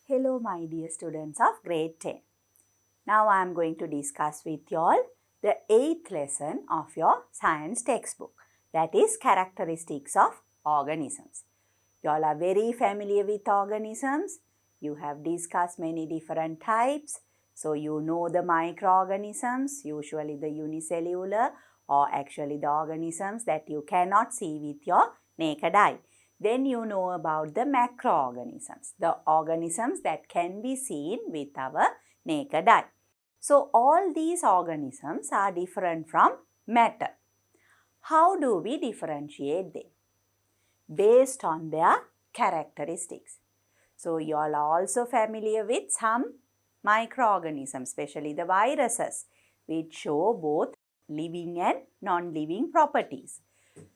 Hello my dear students of grade 10. Now I am going to discuss with you all the 8th lesson of your science textbook, that is characteristics of organisms. You all are very familiar with organisms. You have discussed many different types. So you know the microorganisms, usually the unicellular or actually the organisms that you cannot see with your naked eye. Then you know about the macroorganisms, the organisms that can be seen with our naked eye. So all these organisms are different from matter. How do we differentiate them? Based on their characteristics. So you all are also familiar with some microorganisms, especially the viruses, which show both living and non-living properties.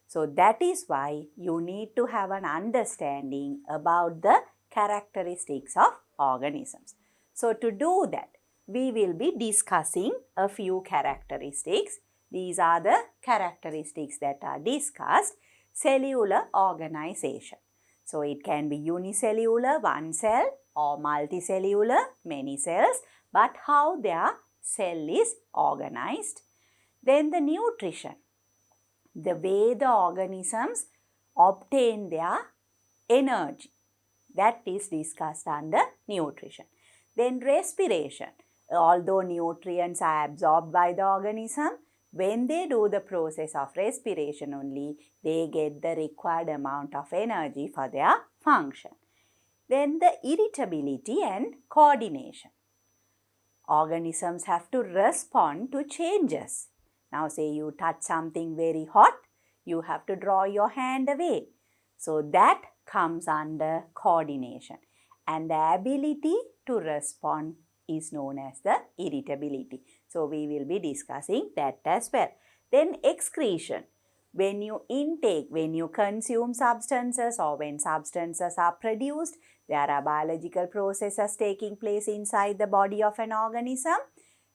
So that is why you need to have an understanding about the characteristics of organisms. So to do that, we will be discussing a few characteristics. These are the characteristics that are discussed. Cellular organization. So it can be unicellular, one cell, or multicellular, many cells, but how their cell is organized. Then the nutrition, the way the organisms obtain their energy, that is discussed under nutrition. Then respiration, although nutrients are absorbed by the organism, when they do the process of respiration only, they get the required amount of energy for their function. Then the irritability and coordination. Organisms have to respond to changes. Now say you touch something very hot, you have to draw your hand away. So that comes under coordination. And the ability to respond is known as the irritability. So we will be discussing that as well. Then excretion. When you intake, when you consume substances or when substances are produced, there are biological processes taking place inside the body of an organism.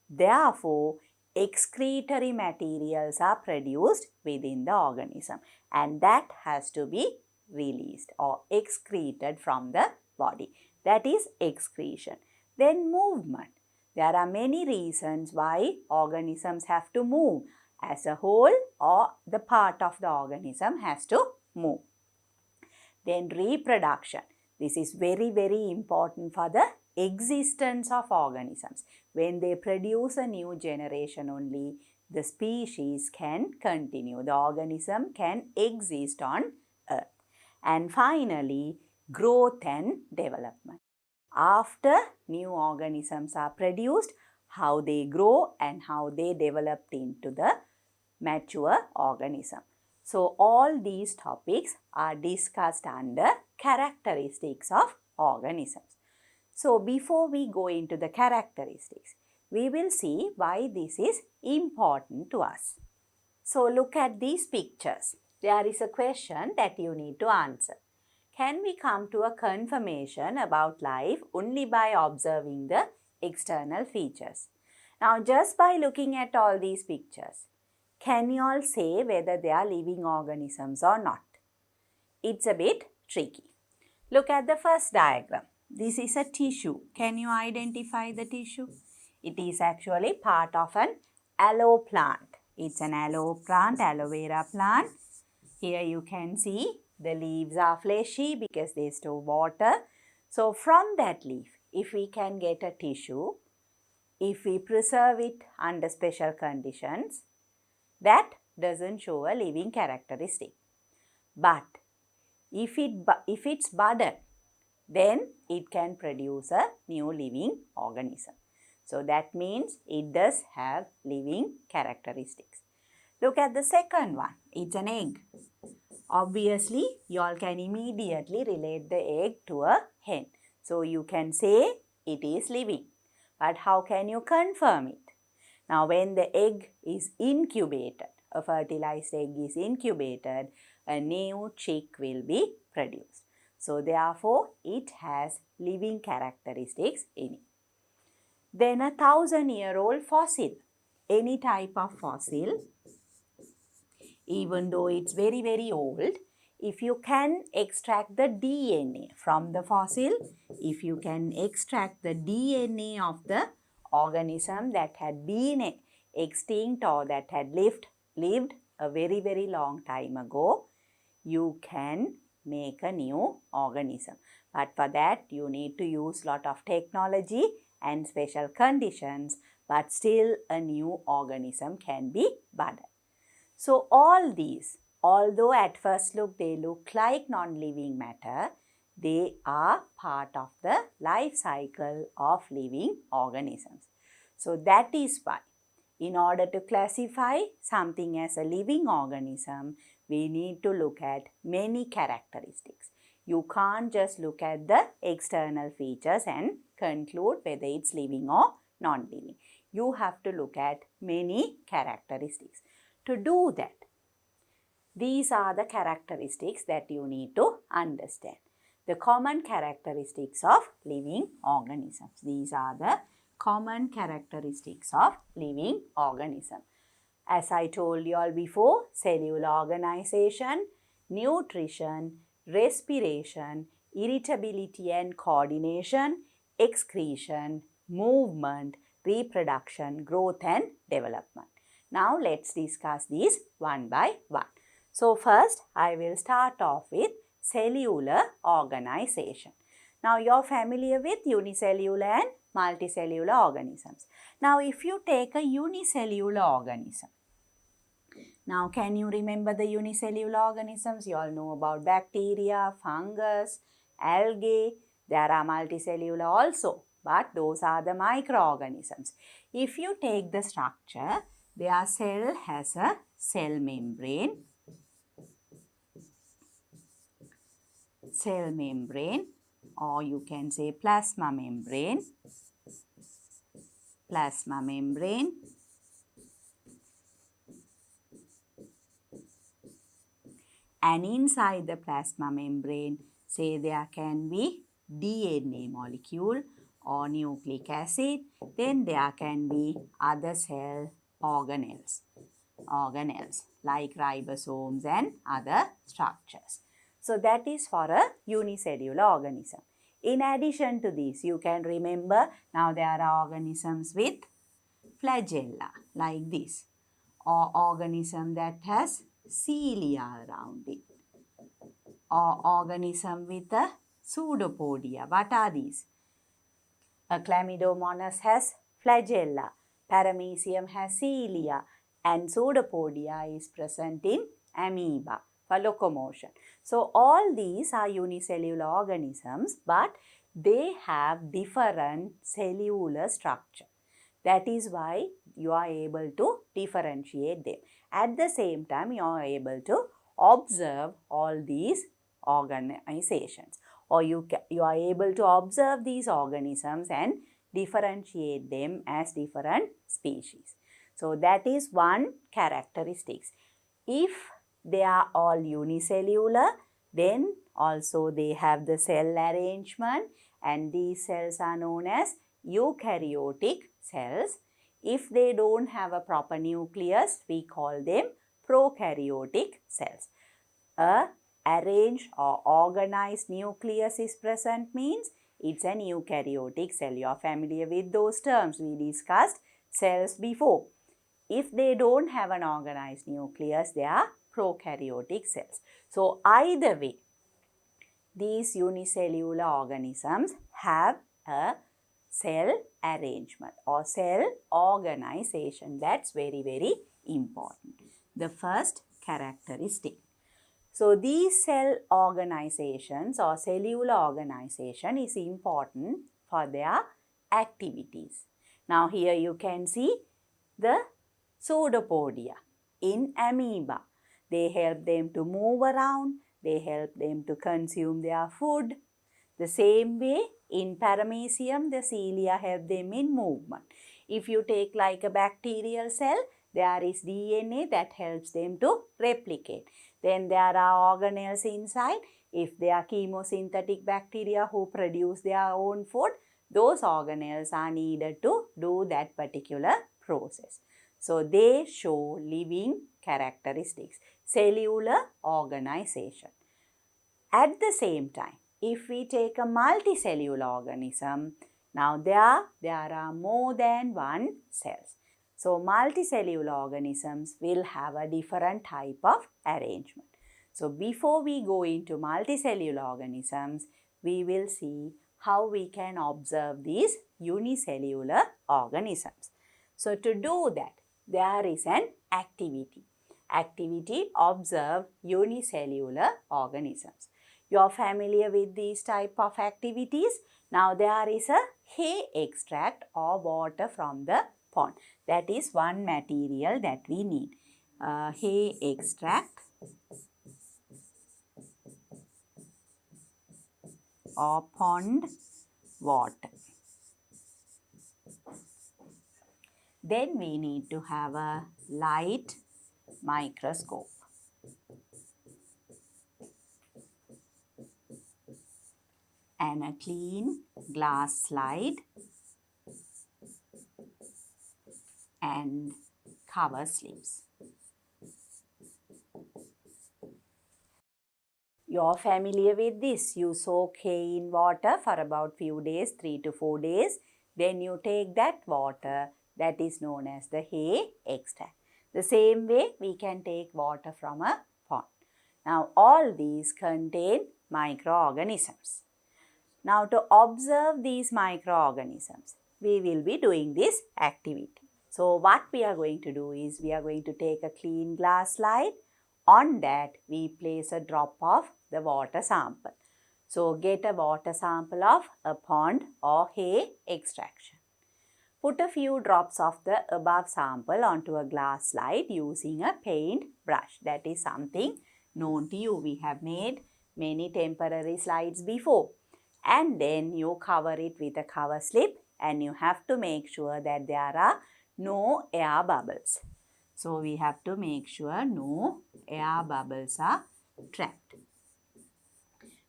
Therefore, excretory materials are produced within the organism and that has to be released or excreted from the body. That is excretion. Then movement. There are many reasons why organisms have to move. As a whole or the part of the organism has to move. Then reproduction. This is very, very important for the existence of organisms. When they produce a new generation only, the species can continue. The organism can exist on Earth. And finally, growth and development. After new organisms are produced, how they grow and how they develop into the mature organism. So all these topics are discussed under characteristics of organisms. So before we go into the characteristics, we will see why this is important to us. So look at these pictures. There is a question that you need to answer. Can we come to a confirmation about life only by observing the external features? Now, just by looking at all these pictures, can you all say whether they are living organisms or not? It's a bit tricky. Look at the first diagram. This is a tissue. Can you identify the tissue? It is actually part of an aloe plant. It's an aloe plant, aloe vera plant. Here you can see the leaves are fleshy because they store water. So from that leaf, if we can get a tissue, if we preserve it under special conditions, that doesn't show a living characteristic. But if it's budded, then it can produce a new living organism. So that means it does have living characteristics. Look at the second one. It's an egg. Obviously, you all can immediately relate the egg to a hen. So you can say it is living. But how can you confirm it? Now when the egg is incubated, a fertilized egg is incubated, a new chick will be produced. So therefore, it has living characteristics in it. Then a 1,000-year-old fossil. Any type of fossil, even though it's very, very old, if you can extract the DNA from the fossil, if you can extract the DNA of the organism that had been extinct or that had lived a very, very long time ago, you can make a new organism. But for that, you need to use lot of technology and special conditions, but still a new organism can be budded. So all these, although at first look they look like non-living matter, they are part of the life cycle of living organisms. So that is why, in order to classify something as a living organism, we need to look at many characteristics. You can't just look at the external features and conclude whether it's living or non-living. You have to look at many characteristics. To do that, these are the characteristics that you need to understand. The common characteristics of living organisms. These are the common characteristics of living organism. As I told you all before, cellular organization, nutrition, respiration, irritability and coordination, excretion, movement, reproduction, growth and development. Now let's discuss these one by one. So first I will start off with cellular organization. Now you're familiar with unicellular and multicellular organisms. Now if you take a unicellular organism, now can you remember the unicellular organisms? You all know about bacteria, fungus, algae. There are multicellular also, but those are the microorganisms. If you take the structure, their cell has a cell membrane, or you can say plasma membrane, and inside the plasma membrane, say there can be DNA molecule or nucleic acid, then there can be other cell organelles like ribosomes and other structures. So that is for a unicellular organism. In addition to this, you can remember now there are organisms with flagella like this, or organism that has cilia around it, or organism with a pseudopodia. What are these? A Chlamydomonas has flagella, Paramecium has cilia, and pseudopodia is present in amoeba for locomotion. So all these are unicellular organisms, but they have different cellular structure. That is why you are able to differentiate them. At the same time, you are able to observe all these organizations, or you are able to observe these organisms and differentiate them as different species. So that is one characteristics. If they are all unicellular, then also they have the cell arrangement, and these cells are known as eukaryotic cells. If they don't have a proper nucleus, we call them prokaryotic cells. A arranged or organized nucleus is present means it's an eukaryotic cell. You are familiar with those terms. We discussed cells before. If they don't have an organized nucleus, they are prokaryotic cells. So either way, these unicellular organisms have a cell arrangement or cell organization. That's very, very important. The first characteristic. So these cell organizations or cellular organization is important for their activities. Now here you can see the pseudopodia in amoeba. They help them to move around. They help them to consume their food. The same way in Paramecium, the cilia help them in movement. If you take like a bacterial cell, there is DNA that helps them to replicate. Then there are organelles inside. If they are chemosynthetic bacteria who produce their own food, those organelles are needed to do that particular process. So they show living characteristics, cellular organization. At the same time, if we take a multicellular organism, now there are more than one cells. So multicellular organisms will have a different type of arrangement. So before we go into multicellular organisms, we will see how we can observe these unicellular organisms. So to do that, there is an activity. Activity observe unicellular organisms. You are familiar with these type of activities. Now there is a hay extract or water from the pond. That is one material that we need. Hay extract or pond water. Then we need to have a light microscope. And a clean glass slide and cover slips. You're familiar with this. You soak hay in water for about few days, 3 to 4 days. Then you take that water, that is known as the hay extract. The same way we can take water from a pond. Now all these contain microorganisms. Now to observe these microorganisms, we will be doing this activity. So what we are going to do is we are going to take a clean glass slide. On that we place a drop of the water sample. So get a water sample of a pond or hay extraction. Put a few drops of the above sample onto a glass slide using a paint brush. That is something known to you. We have made many temporary slides before. And then you cover it with a cover slip and you have to make sure that there are no air bubbles. So we have to make sure no air bubbles are trapped.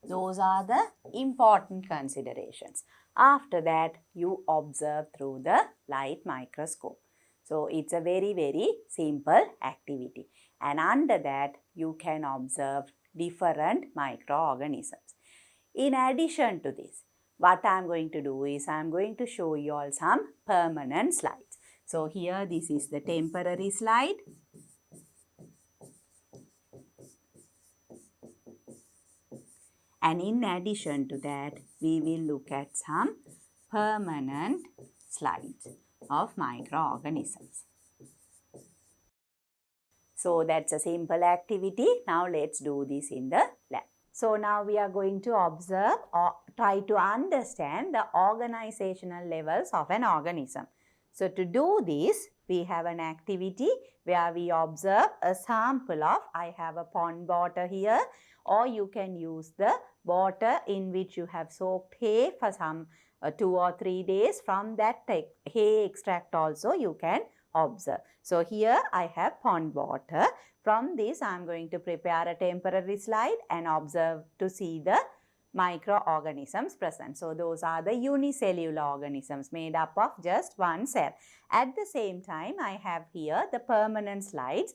Those are the important considerations. After that, you observe through the light microscope. So it's a very, very simple activity. And under that, you can observe different microorganisms. In addition to this, what I am going to do is I am going to show you all some permanent slides. So here this is the temporary slide. And in addition to that, we will look at some permanent slides of microorganisms. So that's a simple activity. Now let's do this in the lab. So now we are going to observe or try to understand the organizational levels of an organism. So to do this, we have an activity where we observe a sample of, I have a pond water here, or you can use the water in which you have soaked hay for some 2 or 3 days. From that hay extract also you can observe. So here I have pond water. From this, I am going to prepare a temporary slide and observe to see the microorganisms present. So those are the unicellular organisms made up of just one cell. At the same time, I have here the permanent slides.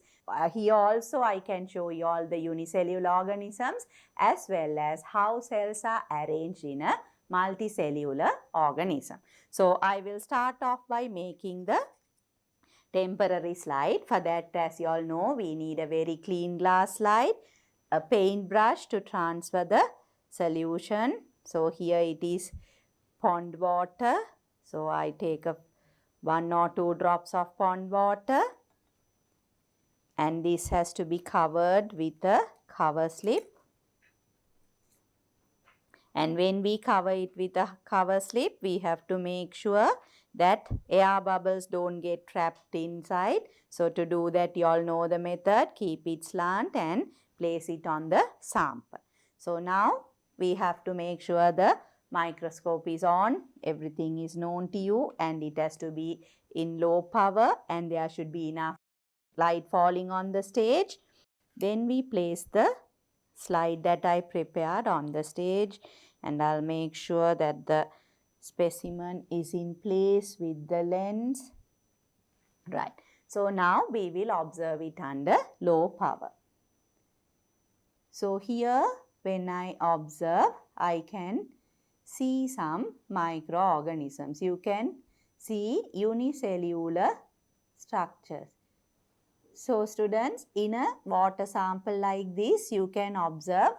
Here also I can show you all the unicellular organisms as well as how cells are arranged in a multicellular organism. So I will start off by making the temporary slide. For that, as you all know, we need a very clean glass slide, a paintbrush to transfer the solution. So here it is pond water. So I take 1 or 2 drops of pond water and this has to be covered with a cover slip. And when we cover it with a cover slip, we have to make sure that air bubbles don't get trapped inside. So to do that, you all know the method. Keep it slant and place it on the sample. So now we have to make sure the microscope is on. Everything is known to you and it has to be in low power and there should be enough light falling on the stage. Then we place the slide that I prepared on the stage and I'll make sure that the specimen is in place with the lens. Right. So now we will observe it under low power. So here when I observe, I can see some microorganisms. You can see unicellular structures. So students, in a water sample like this, you can observe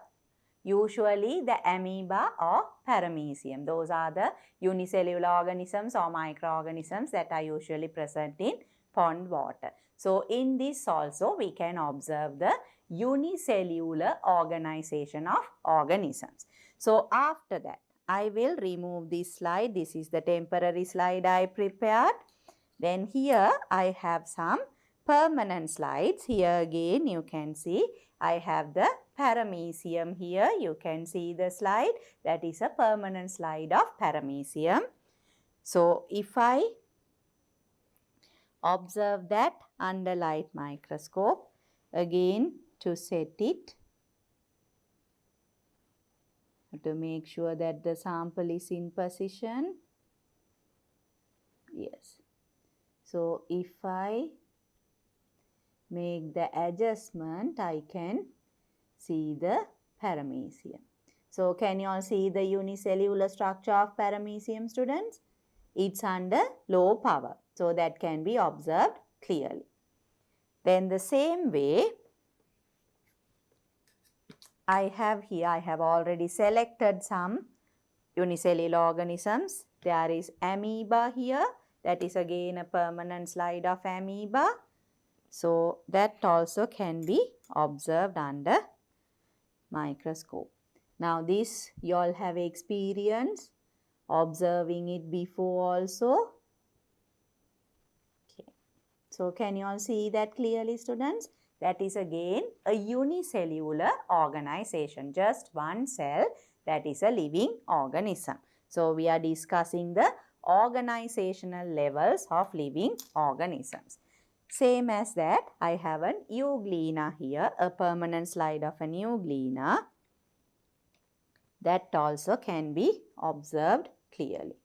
usually the amoeba or paramecium. Those are the unicellular organisms or microorganisms that are usually present in pond water. So in this also we can observe the unicellular organization of organisms. So after that, I will remove this slide. This is the temporary slide I prepared. Then here I have some permanent slides. Here again you can see I have the paramecium here. You can see the slide. That is a permanent slide of paramecium. So if I observe that under light microscope, again to set it, to make sure that the sample is in position. Yes. So if I make the adjustment, I can see the paramecium. So can you all see the unicellular structure of paramecium, students? It's under low power, so that can be observed clearly. Then the same way, I have already selected some unicellular organisms. There is amoeba here. That is again a permanent slide of amoeba. So that also can be observed under microscope. Now this you all have experience observing it before also. Okay. So can you all see that clearly, students? That is again a unicellular organization. Just one cell, that is a living organism. So we are discussing the organizational levels of living organisms. Same as that, I have an euglena here, a permanent slide of an euglena. That also can be observed clearly.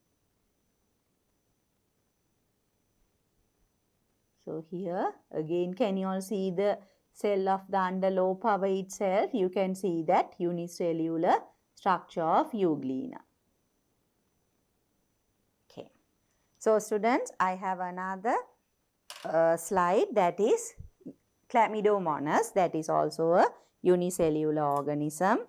So here again, can you all see the cell of the under low power itself? You can see that unicellular structure of euglena. Okay. So students, I have another slide, that is Chlamydomonas. That is also a unicellular organism.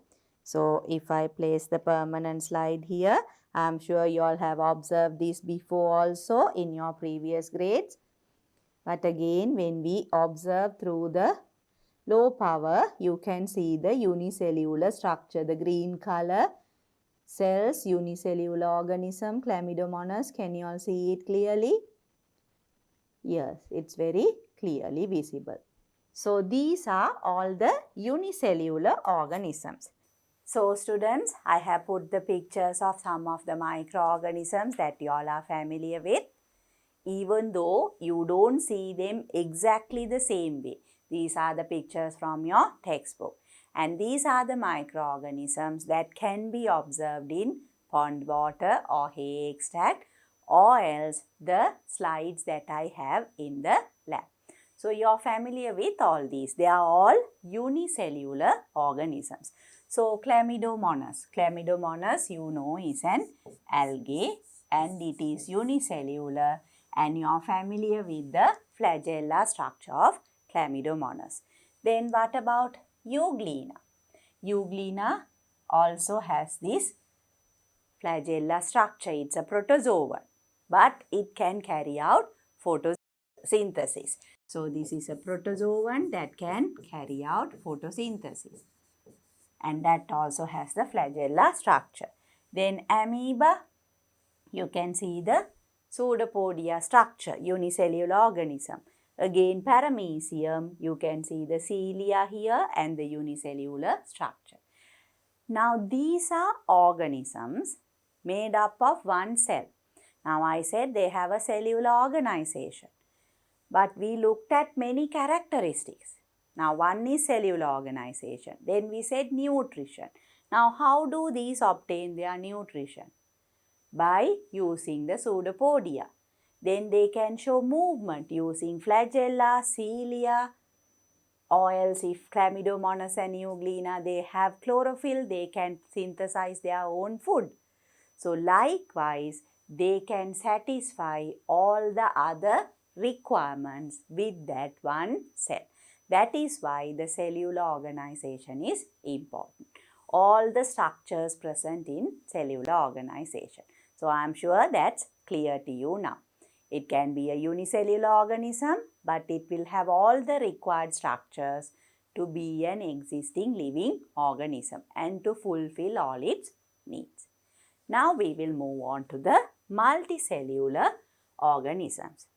So if I place the permanent slide here, I am sure you all have observed this before also in your previous grades. But again, when we observe through the low power, you can see the unicellular structure, the green color cells, unicellular organism, Chlamydomonas. Can you all see it clearly? Yes, it's very clearly visible. So these are all the unicellular organisms. So students, I have put the pictures of some of the microorganisms that you all are familiar with. Even though you don't see them exactly the same way. These are the pictures from your textbook. And these are the microorganisms that can be observed in pond water or hay extract, or else the slides that I have in the lab. So you are familiar with all these. They are all unicellular organisms. So Chlamydomonas. Chlamydomonas, you know, is an algae and it is unicellular, and you are familiar with the flagella structure of Chlamydomonas. Then what about euglena? Euglena also has this flagella structure. It's a protozoan, but it can carry out photosynthesis. So this is a protozoan that can carry out photosynthesis, and that also has the flagella structure. Then amoeba, you can see the pseudopodia structure, unicellular organism. Again paramecium, you can see the cilia here and the unicellular structure. Now these are organisms made up of one cell. Now I said they have a cellular organization, but we looked at many characteristics. Now one is cellular organization, then we said nutrition. Now how do these obtain their nutrition? By using the pseudopodia. Then they can show movement using flagella, cilia, Or else if Chlamydomonas and Euglena, they have chlorophyll, they can synthesize their own food. So likewise, they can satisfy all the other requirements with that one cell. That is why the cellular organization is important. All the structures present in cellular organization. So I am sure that's clear to you now. It can be a unicellular organism, but it will have all the required structures to be an existing living organism and to fulfill all its needs. Now we will move on to the multicellular organisms.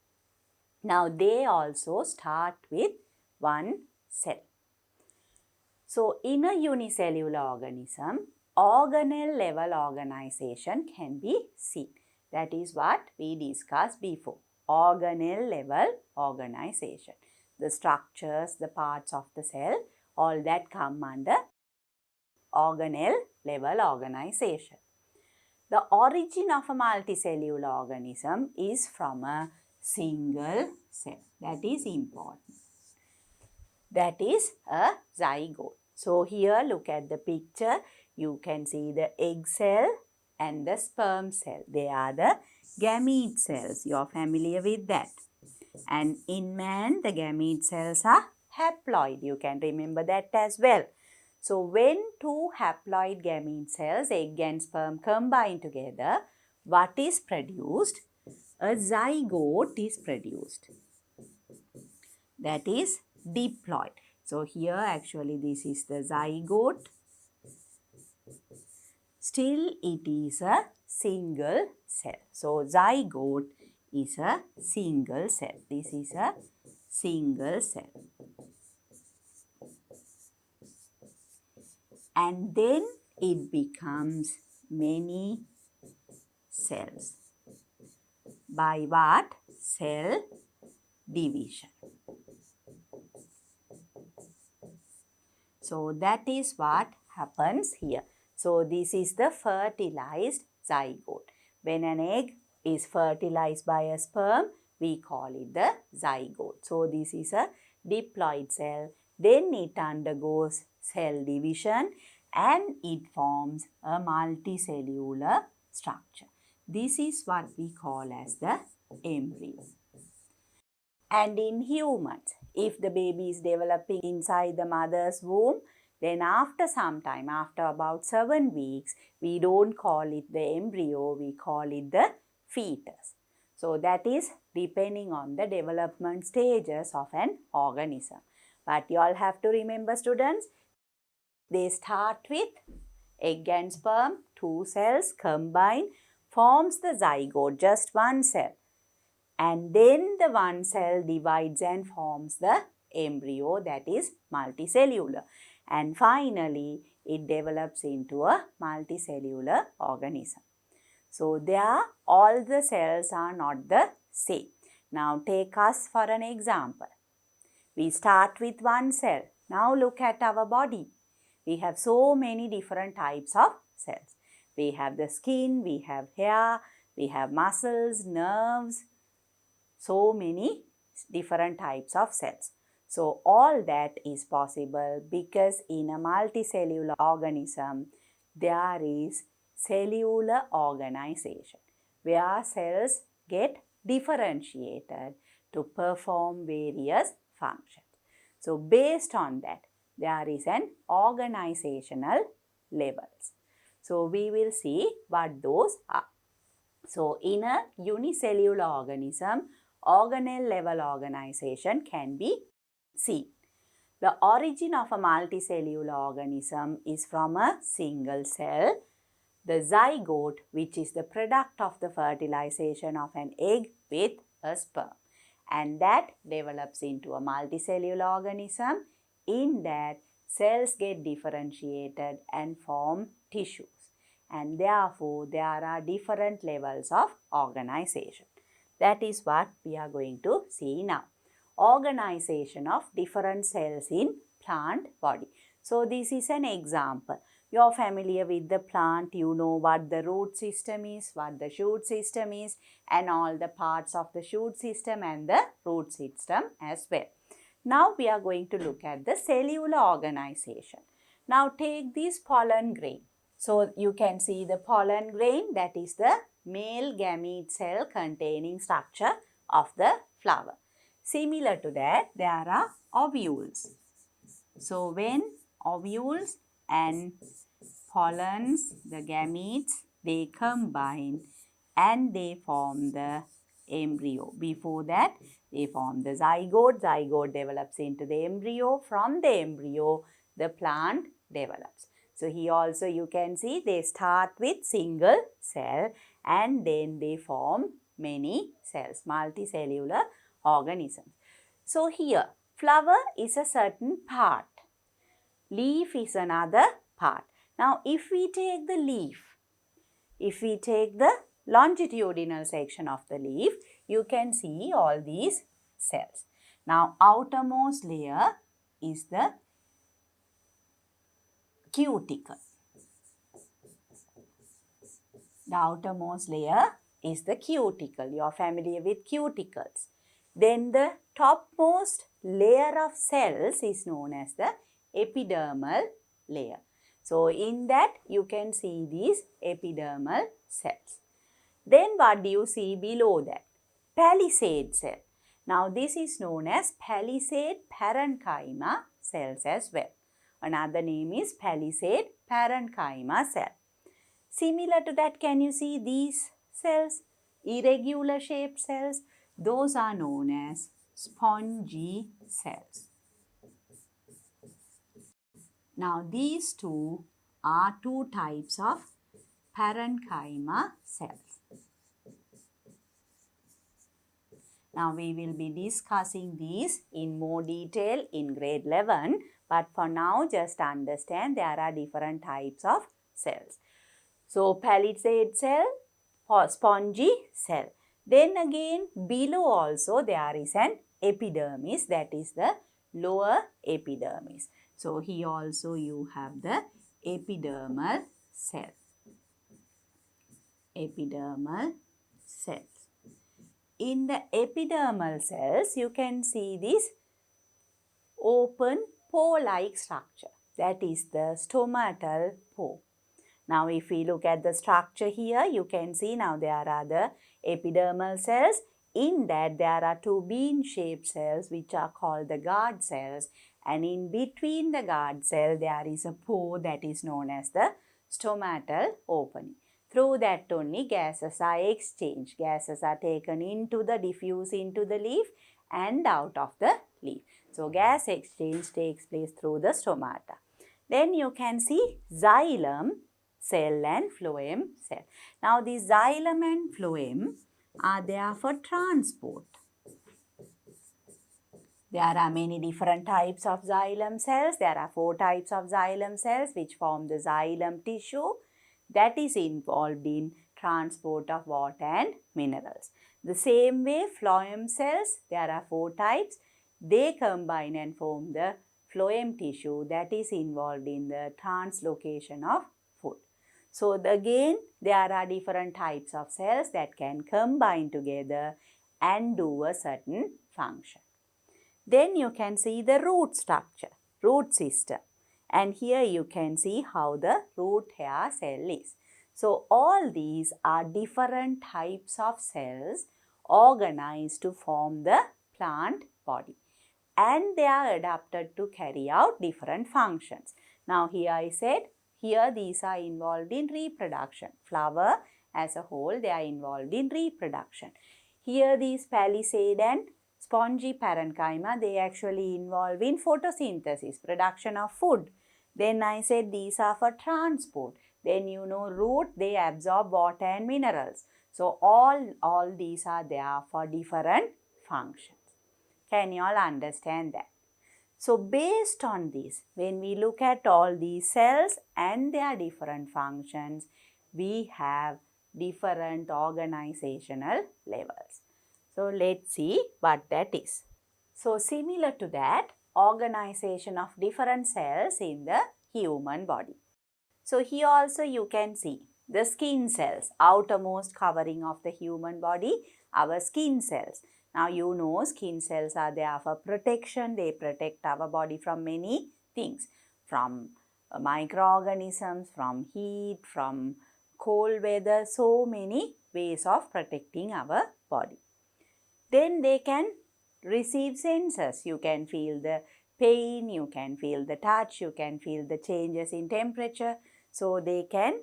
Now they also start with one cell. So in a unicellular organism, organelle level organization can be seen. That is what we discussed before. Organelle level organization. The structures, the parts of the cell, all that come under organelle level organization. The origin of a multicellular organism is from a single cell. That is important. That is a zygote. So here look at the picture. You can see the egg cell and the sperm cell. They are the gamete cells. You are familiar with that. And in man, the gamete cells are haploid. You can remember that as well. So when two haploid gamete cells, egg and sperm, combine together, what is produced? A zygote is produced. That is diploid. So here actually this is the zygote. Still it is a single cell. So zygote is a single cell. This is a single cell. And then it becomes many cells. By what? Cell division. So that is what happens here. So this is the fertilized zygote. When an egg is fertilized by a sperm, we call it the zygote. So this is a diploid cell. Then it undergoes cell division and it forms a multicellular structure. This is what we call as the embryo. And in humans, if the baby is developing inside the mother's womb, then after some time, after about 7 weeks, we don't call it the embryo, we call it the fetus. So that is depending on the development stages of an organism. But you all have to remember, students, they start with egg and sperm, 2 cells combine, forms the zygote, just one cell. And then the one cell divides and forms the embryo, that is multicellular. And finally, it develops into a multicellular organism. So there, all the cells are not the same. Now take us for an example. We start with one cell. Now look at our body. We have so many different types of cells. We have the skin, we have hair, we have muscles, nerves, so many different types of cells. So all that is possible because in a multicellular organism, there is cellular organization where cells get differentiated to perform various functions. So based on that, there is an organizational levels. So we will see what those are. So in a unicellular organism, organelle level organization can be seen. The origin of a multicellular organism is from a single cell, the zygote, which is the product of the fertilization of an egg with a sperm. And that develops into a multicellular organism. In that, cells get differentiated and form tissues. And therefore, there are different levels of organization. That is what we are going to see now. Organization of different cells in plant body. So this is an example. You are familiar with the plant, you know what the root system is, what the shoot system is, and all the parts of the shoot system and the root system as well. Now we are going to look at the cellular organization. Now take this pollen grain. So you can see the pollen grain, that is the male gamete cell containing structure of the flower. Similar to that, there are ovules. So when ovules and pollens, the gametes, they combine and they form the embryo. Before that, they form the zygote. Zygote develops into the embryo. From the embryo, the plant develops. So here also you can see they start with single cell and then they form many cells, multicellular organisms. So here, flower is a certain part. Leaf is another part. Now, if we take the leaf, if we take the longitudinal section of the leaf, you can see all these cells. Now, outermost layer is the cuticle. The outermost layer is the cuticle. You are familiar with cuticles. Then the topmost layer of cells is known as the epidermal layer. So, in that you can see these epidermal cells. Then what do you see below that? Palisade cell. Now, this is known as palisade parenchyma cells as well. Another name is palisade parenchyma cell. Similar to that, can you see these cells? Irregular shaped cells. Those are known as spongy cells. Now, these two are two types of parenchyma cells. Now, we will be discussing these in more detail in grade 11, but for now, just understand there are different types of cells. So, palisade cell, spongy cell. Then again, below also there is an epidermis, that is the lower epidermis. So, here also you have the epidermal cell. Epidermal cells. In the epidermal cells, you can see this open pore-like structure. That is the stomatal pore. Now, if we look at the structure here, you can see now there are the epidermal cells. In that, there are two bean-shaped cells which are called the guard cells. And in between the guard cell, there is a pore that is known as the stomatal opening. Through that only gases are exchanged. Gases are taken into the diffuse into the leaf and out of the leaf. So, gas exchange takes place through the stomata. Then you can see xylem cell and phloem cell. Now, the xylem and phloem are there for transport. There are many different types of xylem cells. There are 4 types of xylem cells which form the xylem tissue that is involved in transport of water and minerals. The same way, phloem cells, there are 4 types. They combine and form the phloem tissue that is involved in the translocation of food. So, again, there are different types of cells that can combine together and do a certain function. Then you can see the root structure, root system. And here you can see how the root hair cell is. So, all these are different types of cells organized to form the plant body. And they are adapted to carry out different functions. Now, here I said, here these are involved in reproduction. Flower as a whole, they are involved in reproduction. Here these palisade and spongy parenchyma, they actually involve in photosynthesis, production of food. Then I said these are for transport. Then you know root, they absorb water and minerals. So all these are there for different functions. Can you all understand that? So based on this, when we look at all these cells and their different functions, we have different organizational levels. So let's see what that is. So similar to that, organization of different cells in the human body. So here also you can see the skin cells, outermost covering of the human body, our skin cells. Now you know skin cells are there for protection. They protect our body from many things, from microorganisms, from heat, from cold weather, so many ways of protecting our body. Then they can receive senses. You can feel the pain, you can feel the touch, you can feel the changes in temperature. So they can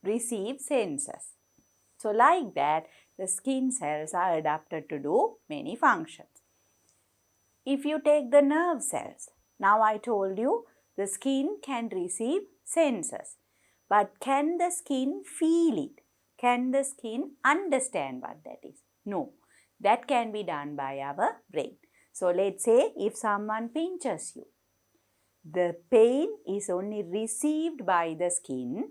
receive senses. So like that, the skin cells are adapted to do many functions. If you take the nerve cells, now I told you the skin can receive senses. But can the skin feel it? Can the skin understand what that is? No. That can be done by our brain. So let's say if someone pinches you, the pain is only received by the skin,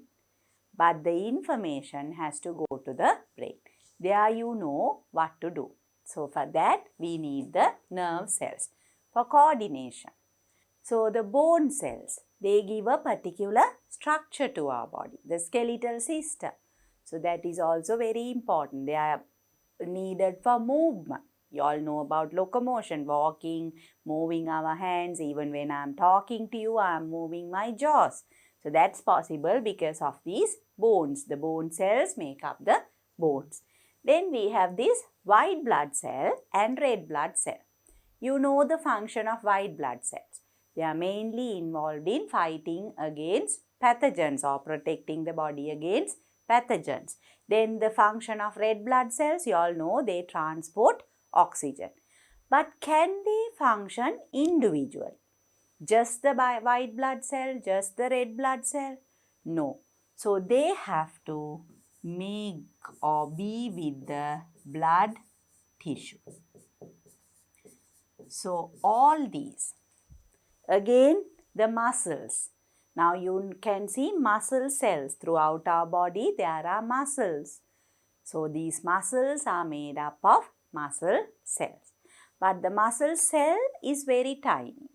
but the information has to go to the brain. There you know what to do. So for that we need the nerve cells for coordination. So the bone cells, they give a particular structure to our body, the skeletal system. So that is also very important. They are needed for movement. You all know about locomotion, walking, moving our hands. Even when I am talking to you, I am moving my jaws. So that's possible because of these bones. The bone cells make up the bones. Then we have this white blood cell and red blood cell. You know the function of white blood cells. They are mainly involved in fighting against pathogens or protecting the body against pathogens. Then the function of red blood cells, you all know they transport oxygen. But can they function individually? Just the white blood cell, just the red blood cell? No. So they have to make or be with the blood tissue. So all these. Again, the muscles. Now you can see muscle cells throughout our body. There are muscles. So these muscles are made up of muscle cells. But the muscle cell is very tiny.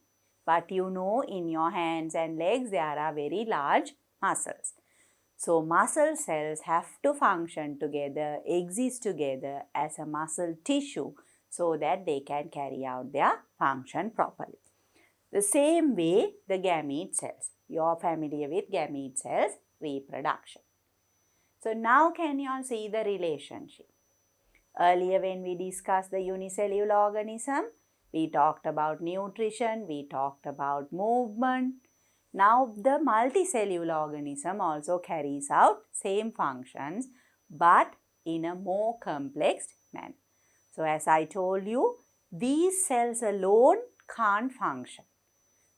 But you know in your hands and legs there are very large muscles. So muscle cells have to function together, exist together as a muscle tissue so that they can carry out their function properly. The same way the gamete cells. You are familiar with gamete cells reproduction. So now can you all see the relationship? Earlier when we discussed the unicellular organism, we talked about nutrition, we talked about movement. Now the multicellular organism also carries out same functions but in a more complex manner. So as I told you, these cells alone can't function.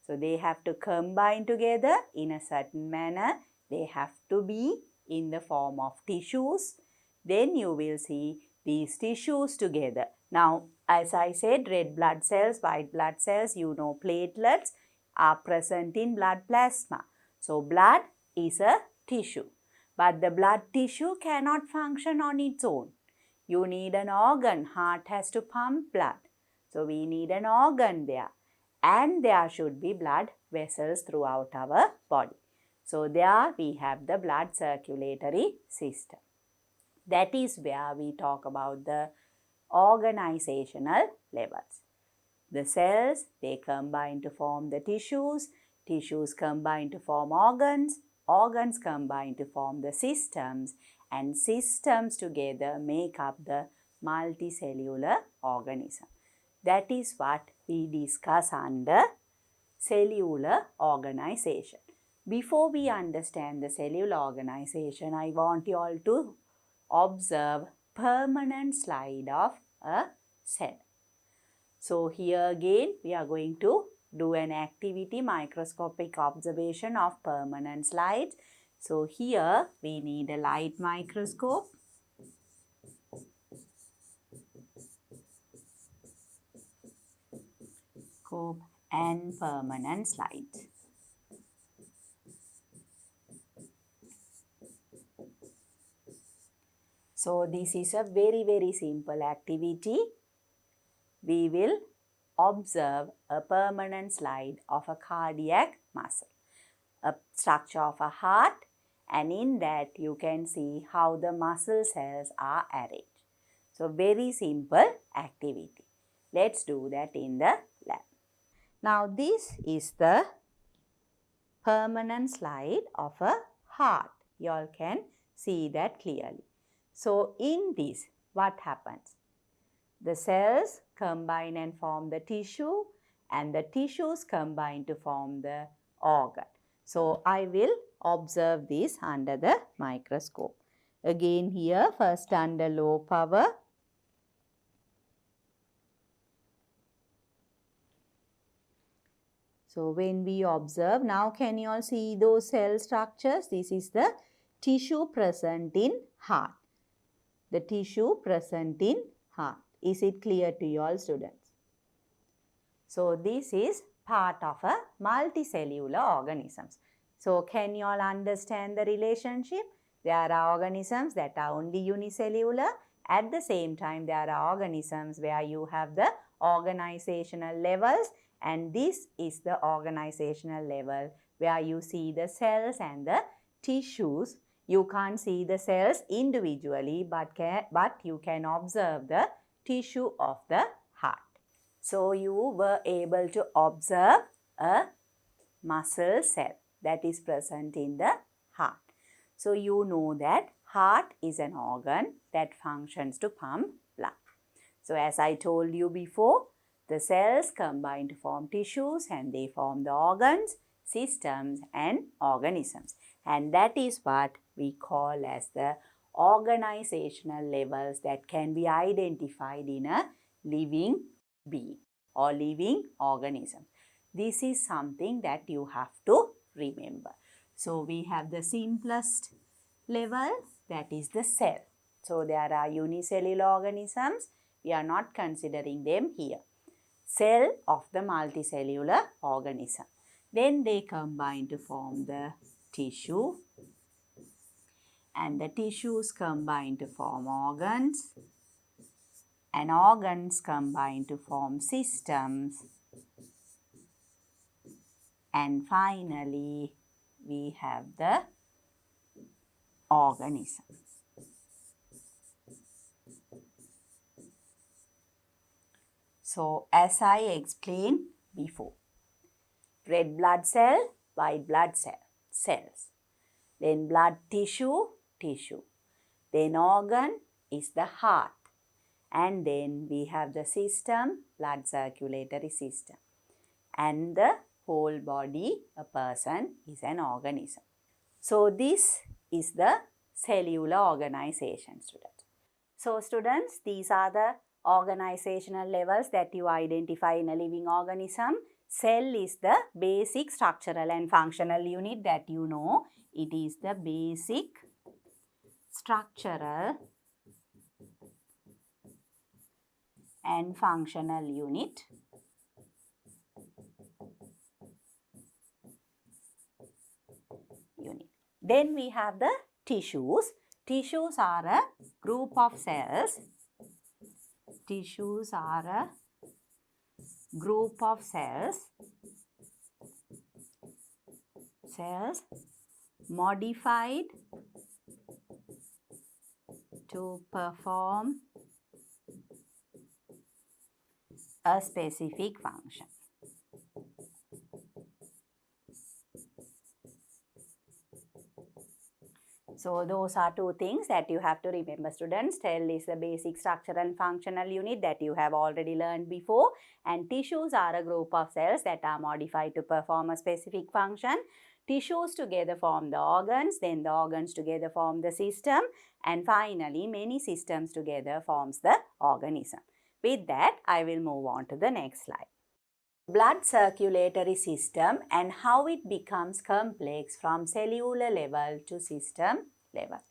So they have to combine together in a certain manner. They have to be in the form of tissues. Then you will see these tissues together. Now, as I said, red blood cells, white blood cells, you know platelets are present in blood plasma. So blood is a tissue. But the blood tissue cannot function on its own. You need an organ. Heart has to pump blood. So we need an organ there. And there should be blood vessels throughout our body. So there we have the blood circulatory system. That is where we talk about the organizational levels. The cells, they combine to form the tissues, tissues combine to form organs, organs combine to form the systems, and systems together make up the multicellular organism. That is what we discuss under cellular organization. Before we understand the cellular organization, I want you all to observe permanent slide of a cell. So here again we are going to do an activity microscopic observation of permanent slides. So here we need a light microscope. And permanent slide. So this is a very simple activity. We will observe a permanent slide of a cardiac muscle, a structure of a heart, and in that you can see how the muscle cells are arranged. So very simple activity. Let's do that in the lab. Now this is the permanent slide of a heart. You all can see that clearly. So in this, what happens? The cells combine and form the tissue, and the tissues combine to form the organ. So I will observe this under the microscope. Again here, first under low power. So when we observe, now can you all see those cell structures? This is the tissue present in heart. The tissue present in heart. Is it clear to you all, students? So this is part of a multicellular organisms. So can you all understand the relationship? There are organisms that are only unicellular. At the same time, there are organisms where you have the organizational levels, and this is the organizational level where you see the cells and the tissues. You can't see the cells individually, but you can observe the tissue of the heart. So you were able to observe a muscle cell that is present in the heart. So you know that heart is an organ that functions to pump blood. So as I told you before, the cells combine to form tissues and they form the organs, systems and organisms. And that is what we call as the organizational levels that can be identified in a living being or living organism. This is something that you have to remember. So we have the simplest level, that is the cell. So there are unicellular organisms. We are not considering them here. Cell of the multicellular organism. Then they combine to form the tissue, and the tissues combine to form organs, and organs combine to form systems, and finally we have the organism. So as I explained before, red blood cell, white blood cell, cells. Then blood tissue, tissue. Then organ is the heart. And then we have the system, blood circulatory system. And the whole body, a person, is an organism. So this is the cellular organization, students. So students, these are the organizational levels that you identify in a living organism. Cell is the basic structural and functional unit that you know. It is the basic structural and functional unit. Then we have the tissues. Tissues are a group of cells. Tissues are a group of cells. Cells modified to perform a specific function. So those are two things that you have to remember, students. Cell is the basic structural and functional unit that you have already learned before, and tissues are a group of cells that are modified to perform a specific function. Tissues together form the organs, then the organs together form the system, and finally many systems together forms the organism. With that, I will move on to the next slide. Blood circulatory system and how it becomes complex from cellular level to system level.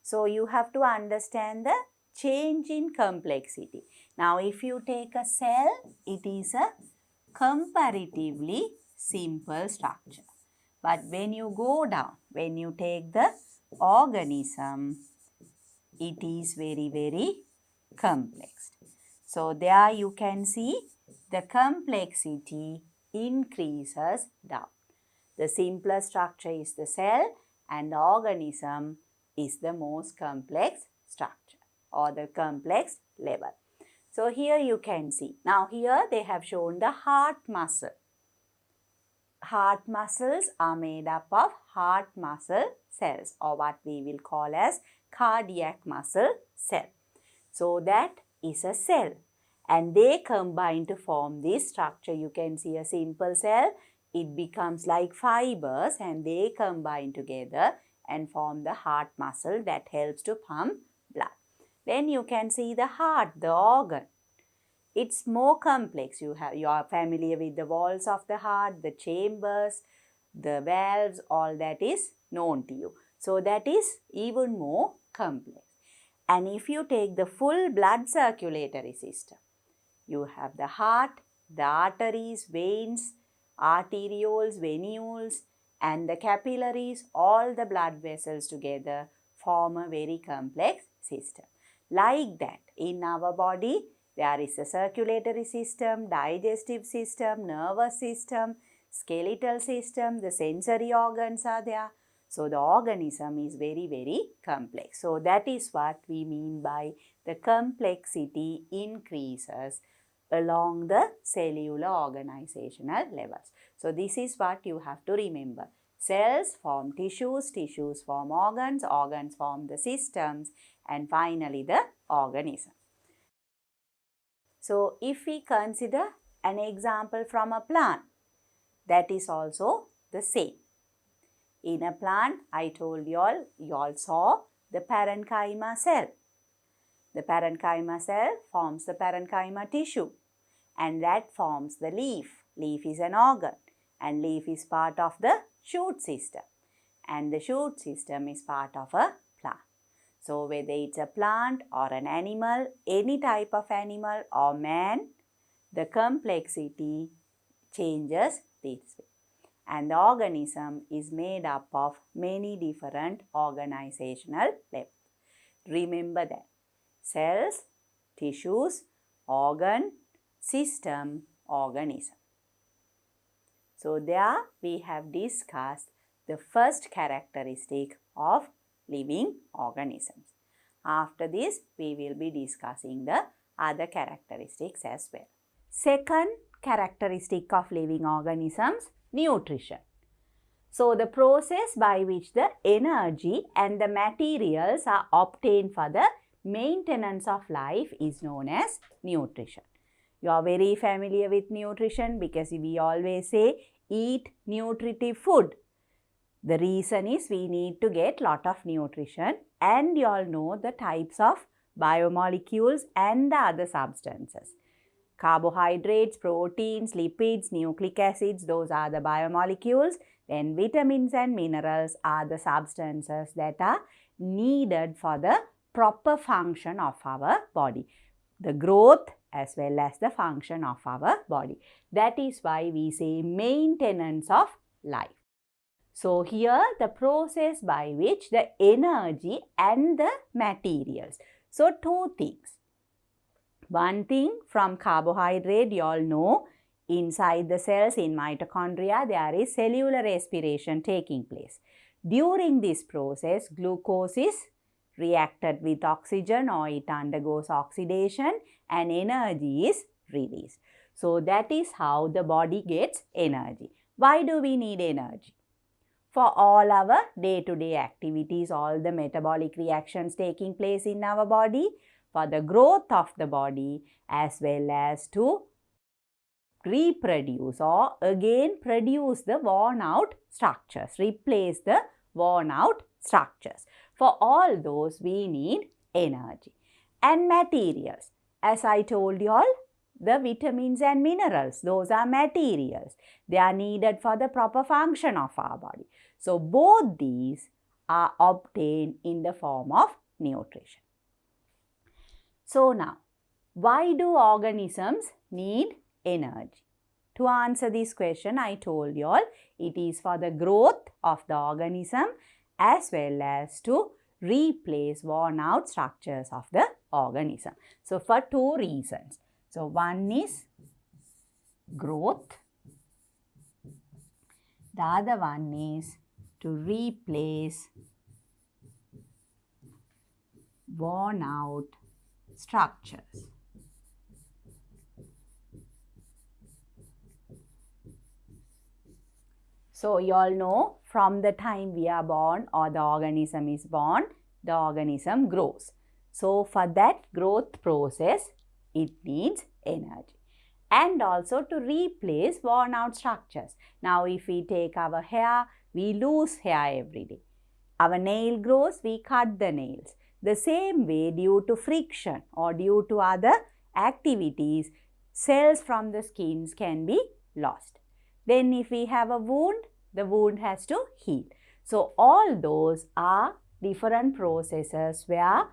So you have to understand the change in complexity. Now if you take a cell, it is a comparatively simple structure. But when you go down, when you take the organism, it is very, very complex. So there you can see the complexity increases down. The simplest structure is the cell, and the organism is the most complex structure or the complex level. So here you can see. Now here they have shown the heart muscle. Heart muscles are made up of heart muscle cells, or what we will call as cardiac muscle cell. So that is a cell, and they combine to form this structure. You can see a simple cell. It becomes like fibers and they combine together and form the heart muscle that helps to pump blood. Then you can see the heart, the organ. It's more complex. You are familiar with the walls of the heart, the chambers, the valves, all that is known to you. So that is even more complex. And if you take the full blood circulatory system, you have the heart, the arteries, veins, arterioles, venules, and the capillaries, all the blood vessels together form a very complex system. Like that, in our body, there is a circulatory system, digestive system, nervous system, skeletal system, the sensory organs are there. So the organism is very, very complex. So that is what we mean by the complexity increases along the cellular organizational levels. So this is what you have to remember. Cells form tissues, tissues form organs, organs form the systems, and finally the organism. So if we consider an example from a plant, that is also the same. In a plant, I told you all saw the parenchyma cell. The parenchyma cell forms the parenchyma tissue, and that forms the leaf. Leaf is an organ, and leaf is part of the shoot system, and the shoot system is part of a plant. So whether it's a plant or an animal, any type of animal or man, the complexity changes this way. And the organism is made up of many different organizational levels. Remember that. Cells, tissues, organ, system, organism. So there we have discussed the first characteristic of living organisms. After this, we will be discussing the other characteristics as well. Second characteristic of living organisms, nutrition. So the process by which the energy and the materials are obtained for the maintenance of life is known as nutrition. You are very familiar with nutrition because we always say eat nutritive food. The reason is we need to get lot of nutrition, and you all know the types of biomolecules and the other substances. Carbohydrates, proteins, lipids, nucleic acids, those are the biomolecules. Then vitamins and minerals are the substances that are needed for the proper function of our body. The growth as well as the function of our body. That is why we say maintenance of life. So here the process by which the energy and the materials. So two things. One thing, from carbohydrate, you all know inside the cells in mitochondria there is cellular respiration taking place. During this process, glucose is reacted with oxygen or it undergoes oxidation and energy is released. So that is how the body gets energy. Why do we need energy? For all our day-to-day activities, all the metabolic reactions taking place in our body, for the growth of the body as well as to reproduce or again produce the worn out structures, replace the worn out structures. For all those we need energy. And materials, as I told you all, the vitamins and minerals, those are materials. They are needed for the proper function of our body. So both these are obtained in the form of nutrition. So now, why do organisms need energy? To answer this question, I told you all, it is for the growth of the organism as well as to replace worn out structures of the organism. So for two reasons. So one is growth, the other one is to replace worn out structures. So you all know from the time we are born or the organism is born, the organism grows. So for that growth process, it needs energy. And also to replace worn out structures. Now if we take our hair, we lose hair every day. Our nail grows, we cut the nails. The same way, due to friction or due to other activities, cells from the skins can be lost. Then if we have a wound, the wound has to heal. So all those are different processes where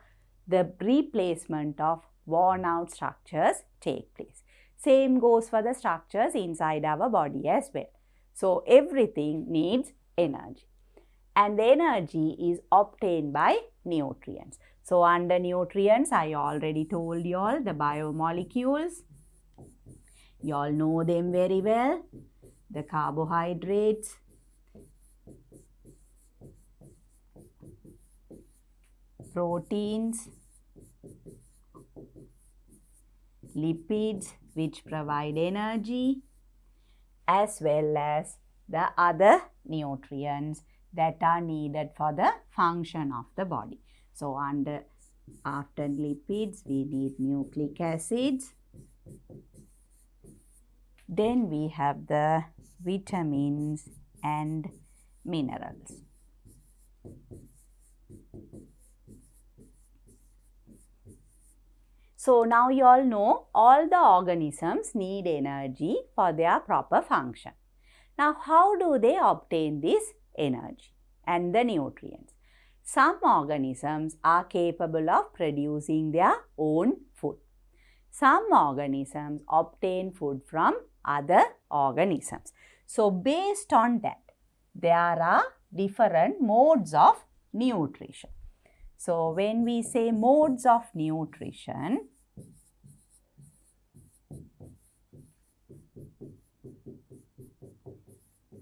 the replacement of worn out structures take place. Same goes for the structures inside our body as well. So everything needs energy. And the energy is obtained by nutrients. So under nutrients, I already told you all the biomolecules. You all know them very well. The carbohydrates, proteins, lipids which provide energy, as well as the other nutrients that are needed for the function of the body. So after lipids, we need nucleic acids. Then we have the vitamins and minerals. So now you all know all the organisms need energy for their proper function. Now how do they obtain this energy and the nutrients? Some organisms are capable of producing their own food. Some organisms obtain food from other organisms. So based on that, there are different modes of nutrition. So when we say modes of nutrition,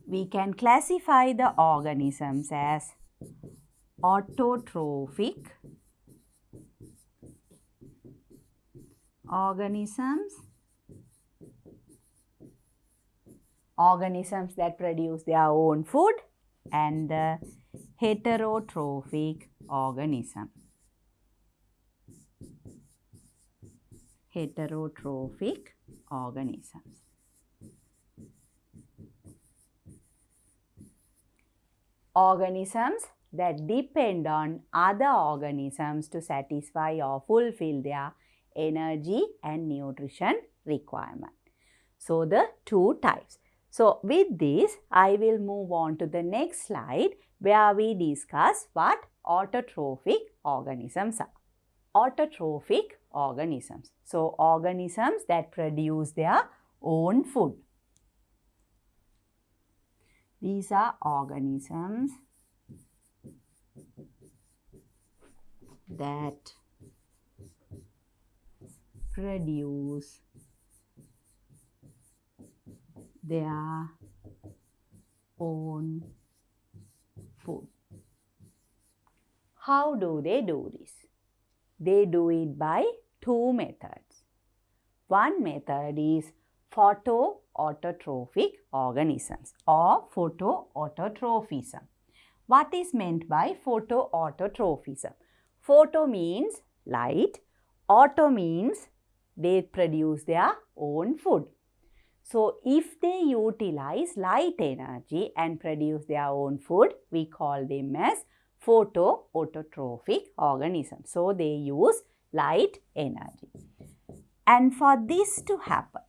we can classify the organisms as autotrophic organisms that produce their own food, and the heterotrophic organism. Heterotrophic organisms. Organisms that depend on other organisms to satisfy or fulfill their energy and nutrition requirement. So the two types. So with this, I will move on to the next slide where we discuss what autotrophic organisms are. Autotrophic organisms. So organisms that produce their own food. These are organisms that produce their own food. How do they do this? They do it by two methods. One method is photoautotrophic organisms or photoautotrophism. What is meant by photoautotrophism? Photo means light, auto means they produce their own food. So if they utilize light energy and produce their own food, we call them as photoautotrophic organisms. So they use light energy. And for this to happen,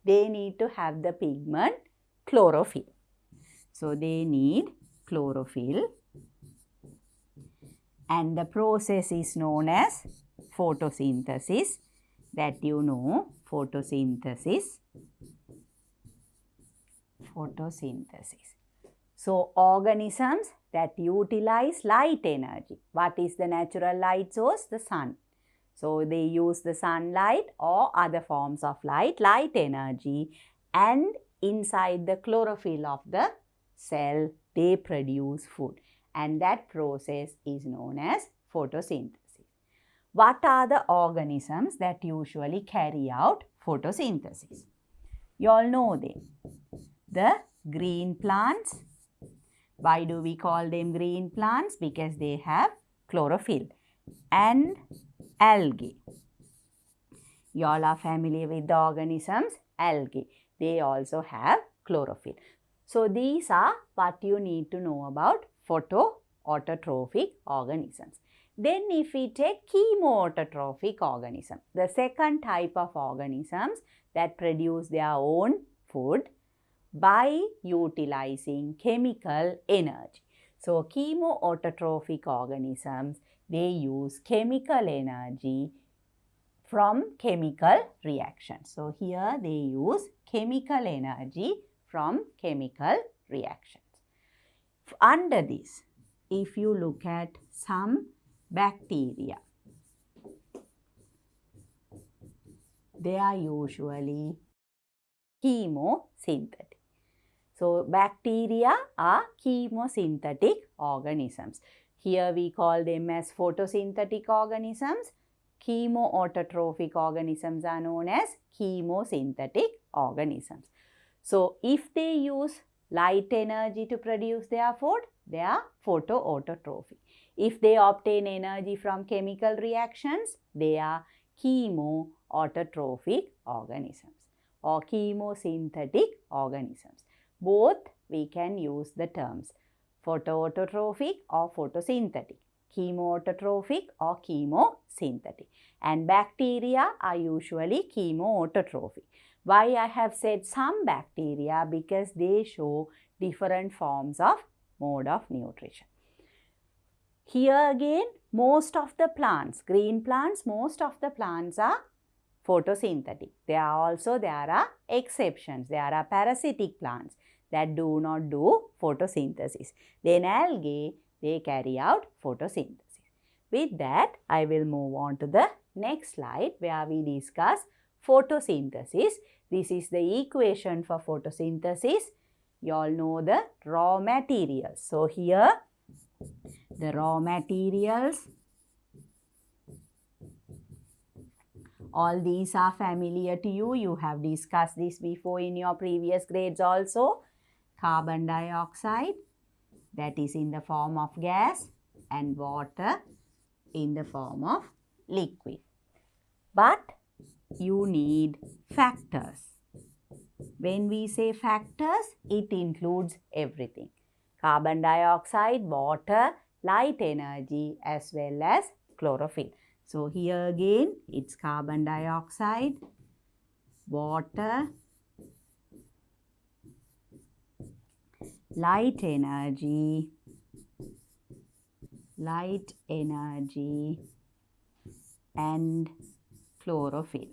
they need to have the pigment chlorophyll. So they need chlorophyll, and the process is known as photosynthesis. That you know, photosynthesis. So organisms that utilize light energy. What is the natural light source? The sun. So they use the sunlight or other forms of light energy, and inside the chlorophyll of the cell, they produce food. And that process is known as photosynthesis. What are the organisms that usually carry out photosynthesis? You all know them. The green plants, Why do we call them green plants? Because they have chlorophyll. And algae. You all are familiar with the organisms, algae. They also have chlorophyll. So these are what you need to know about photoautotrophic organisms. Then if we take chemoautotrophic organism, the second type of organisms that produce their own food by utilizing chemical energy. So chemoautotrophic organisms, they use chemical energy from chemical reactions. So here they use chemical energy from chemical reactions. Under this, if you look at some bacteria, they are usually chemosynthetic. So bacteria are chemosynthetic organisms. Here we call them as photosynthetic organisms. Chemoautotrophic organisms are known as chemosynthetic organisms. So if they use light energy to produce their food, they are photoautotrophic. If they obtain energy from chemical reactions, they are chemoautotrophic organisms or chemosynthetic organisms. Both we can use the terms photoautotrophic or photosynthetic, chemoautotrophic or chemosynthetic. And bacteria are usually chemoautotrophic. Why I have said some bacteria? Because they show different forms of mode of nutrition. Here again, most of the plants, green plants, most of the plants are photosynthetic. There are exceptions. There are parasitic plants that do not do photosynthesis. Then algae, they carry out photosynthesis. With that, I will move on to the next slide where we discuss photosynthesis. This is the equation for photosynthesis. You all know the raw materials. So here, the raw materials, all these are familiar to you. You have discussed this before in your previous grades also. Carbon dioxide, that is in the form of gas, and water in the form of liquid. But you need factors. When we say factors, it includes everything. Carbon dioxide, water, light energy as well as chlorophyll. So here again, it's carbon dioxide, water, light energy, and chlorophyll.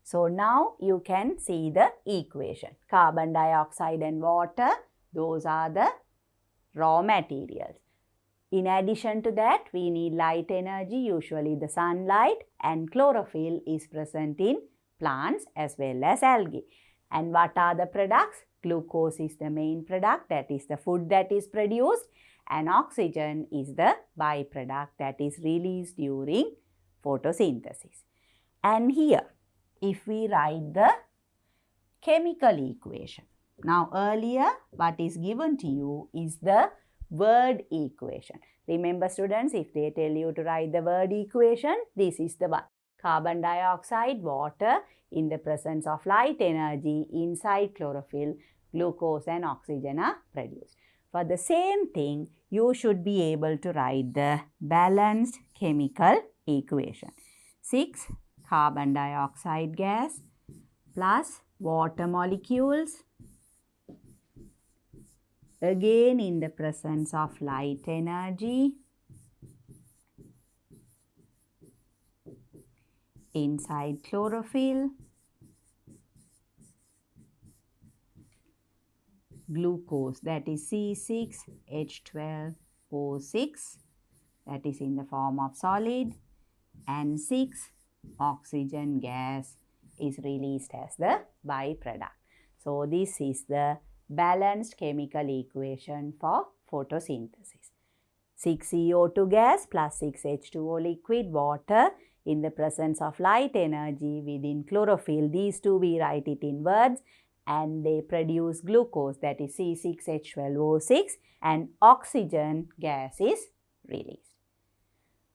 So now you can see the equation. Carbon dioxide and water, those are the raw materials. In addition to that, we need light energy, usually the sunlight, and chlorophyll is present in plants as well as algae. And what are the products? Glucose is the main product, that is the food that is produced, and oxygen is the byproduct that is released during photosynthesis. And here, if we write the chemical equation. Now earlier, what is given to you is the word equation. Remember students, if they tell you to write the word equation, this is the one. Carbon dioxide, water in the presence of light energy, inside chlorophyll, glucose and oxygen are produced. For the same thing, you should be able to write the balanced chemical equation. 6 carbon dioxide gas plus water molecules, again in the presence of light energy, inside chlorophyll, glucose, that is C6H12O6, that is in the form of solid, and 6 oxygen gas is released as the byproduct. So this is the balanced chemical equation for photosynthesis. 6 CO2 gas plus 6 H2O liquid, water in the presence of light energy within chlorophyll. These two we write it in words. and they produce glucose, that is C6H12O6, and oxygen gas is released.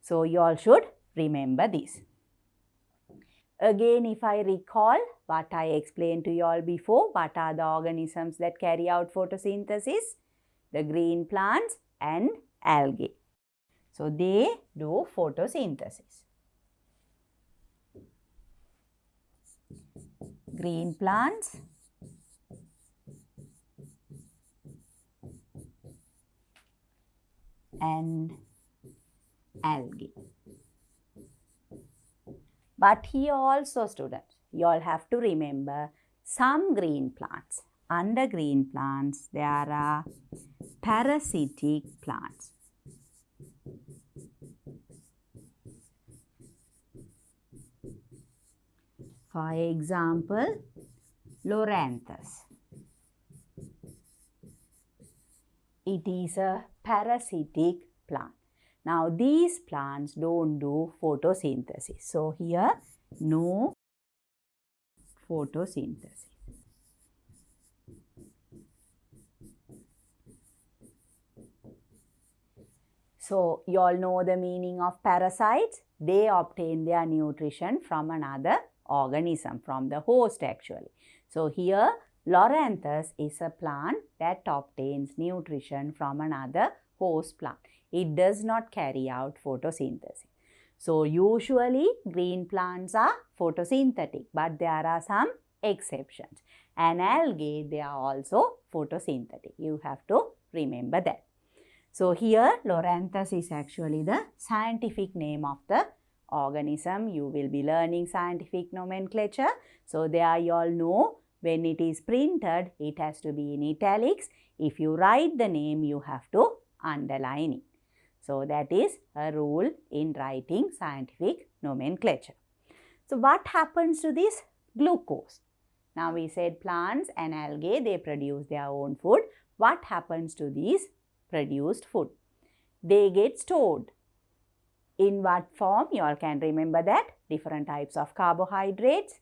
So you all should remember this. Again, if I recall what I explained to you all before, what are the organisms that carry out photosynthesis? The green plants and algae. So they do photosynthesis. Green plants and algae. But here also, students, you all have to remember some green plants. Under green plants, there are parasitic plants. For example, Loranthus. It is a parasitic plant. Now, these plants don't do photosynthesis. So, here no photosynthesis. So, you all know the meaning of parasites. They obtain their nutrition from another organism, from the host actually. So, here Loranthus is a plant that obtains nutrition from another host plant. It does not carry out photosynthesis. So, usually green plants are photosynthetic, but there are some exceptions. And algae, they are also photosynthetic. You have to remember that. So, here Loranthus is actually the scientific name of the organism. You will be learning scientific nomenclature. So, there you all know when it is printed, it has to be in italics. If you write the name, you have to underline it. So, that is a rule in writing scientific nomenclature. So, what happens to this glucose? Now, we said plants and algae, they produce their own food. What happens to these produced food? They get stored. In what form? You all can remember that. Different types of carbohydrates.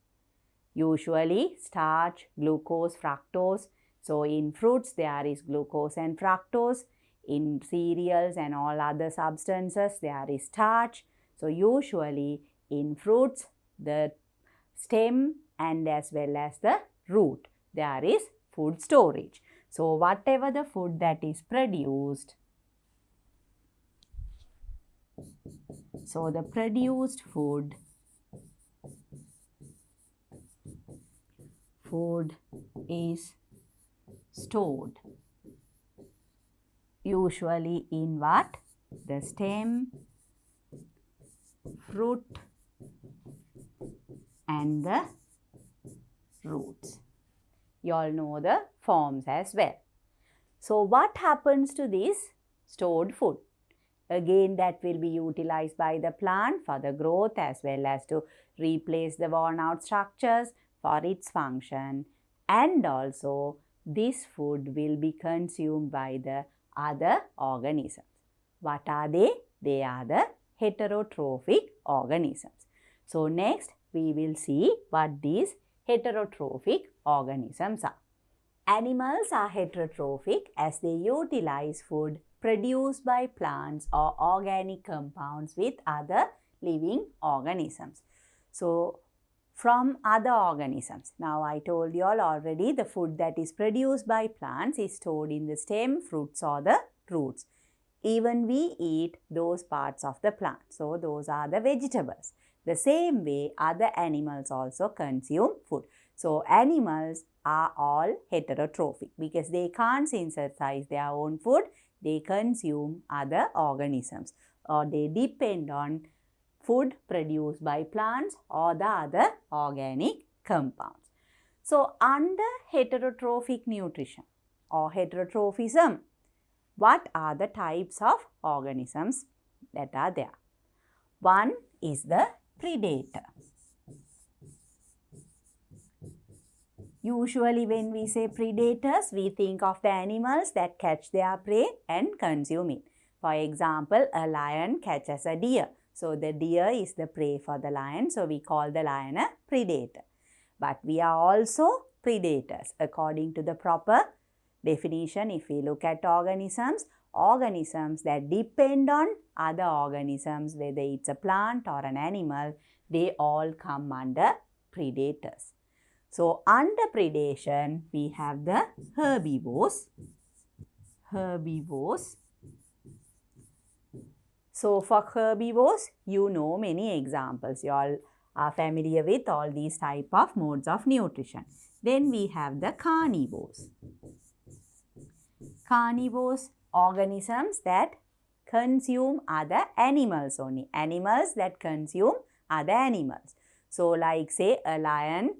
Usually starch, glucose, fructose. So, in fruits there is glucose and fructose. In cereals and all other substances there is starch. So, usually in fruits the stem and as well as the root there is food storage. So, whatever the food that is produced, so the produced food is stored. Usually in what? The stem, fruit and the roots. You all know the forms as well. So, what happens to this stored food? Again, that will be utilized by the plant for the growth as well as to replace the worn out structures for its function, and also this food will be consumed by the other organisms. What are they? They are the heterotrophic organisms. So, next we will see what these heterotrophic organisms are. Animals are heterotrophic as they utilize food produced by plants or organic compounds with other living organisms. So, from other organisms. Now, I told you all already the food that is produced by plants is stored in the stem, fruits or the roots. Even we eat those parts of the plant. So, those are the vegetables. The same way other animals also consume food. So, animals are all heterotrophic because they can't synthesize their own food. They consume other organisms or they depend on food produced by plants or the other organic compounds. So, under heterotrophic nutrition or heterotrophism, what are the types of organisms that are there? One is the predator. Usually when we say predators, we think of the animals that catch their prey and consume it. For example, a lion catches a deer. So, the deer is the prey for the lion. So, we call the lion a predator. But we are also predators. According to the proper definition, if we look at organisms, organisms that depend on other organisms, whether it's a plant or an animal, they all come under predators. So, under predation, we have the herbivores. So, for herbivores, you know many examples. You all are familiar with all these type of modes of nutrition. Then we have the carnivores. Carnivores, organisms that consume other animals only. Animals that consume other animals. So, like say a lion